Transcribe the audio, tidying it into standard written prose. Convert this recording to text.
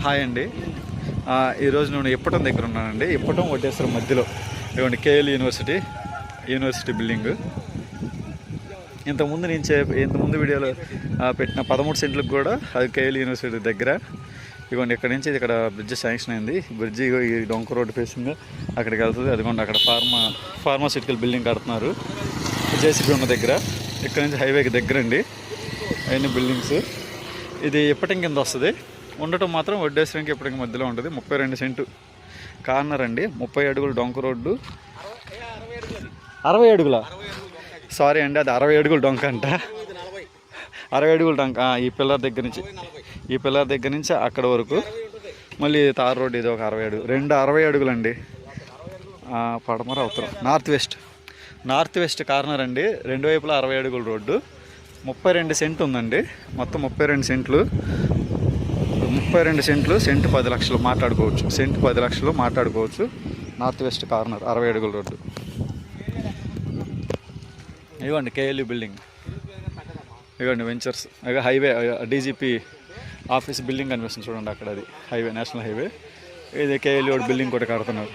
Hi అండి. ఈరోజు నేను ఇప్పటం దగ్గర ఉన్నానండి. ఇప్పటం వడ్డేశ్వరం మధ్యలో ఇవ్వండి కేఎల్ యూనివర్సిటీ బిల్డింగ్. ఇంతకుముందు వీడియోలో పెట్టిన 13 సెంట్లకు కూడా అది కేఎల్ యూనివర్సిటీ దగ్గర. ఇవ్వండి ఇక్కడ నుంచి ఇక్కడ బ్రిడ్జ్ శాంక్షన్ అయింది. బ్రిడ్జి ఈ డొంక రోడ్డు ఫేసింగ్ అక్కడికి వెళ్తుంది. అదిగోండి అక్కడ ఫార్మాసిటికల్ బిల్డింగ్ కడుతున్నారు జేసీబీ ఉన్న దగ్గర. ఇక్కడ నుంచి హైవేకి దగ్గర అండి అవన్నీ బిల్డింగ్స్. ఇది ఇప్పటికి కింద వస్తుంది. ఉండటం మాత్రం వడ్డేశ్వరంకి ఇప్పటికి మధ్యలో ఉంటుంది. 32 సెంటు కార్నర్ అండి. 30 అడుగులు డొంక రోడ్డు. 60 అడుగుల సారీ అండి, అది 60 అడుగులు డొంక అంట. 60 అడుగులు డొంక. ఈ పిల్లర్ దగ్గర నుంచి అక్కడ వరకు మళ్ళీ తార్ రోడ్డు. ఇది ఒక 60 అడుగు. 60 అడుగులు అండి. పడమర ఉత్తరం నార్త్ వెస్ట్ కార్నర్ అండి. రెండు వైపులా 60 అడుగుల రోడ్డు. 32 సెంటు ఉందండి. మొత్తం 32 సెంట్లు. 32 సెంట్లు. సెంటు 10 లక్షలు మాట్లాడుకోవచ్చు. నార్త్ వెస్ట్ కార్నర్ 60 అడుగుల రోడ్డు. ఇవ్వండి కేఎల్యూ బిల్డింగ్. ఇవ్వండి వెంచర్స్. ఇక హైవే డీజీపీ ఆఫీస్ బిల్డింగ్ కనిపిస్తుంది చూడండి అక్కడ. అది హైవే, నేషనల్ హైవే. ఇది కేఎల్యూ బిల్డింగ్ కూడా కడుతున్నారు.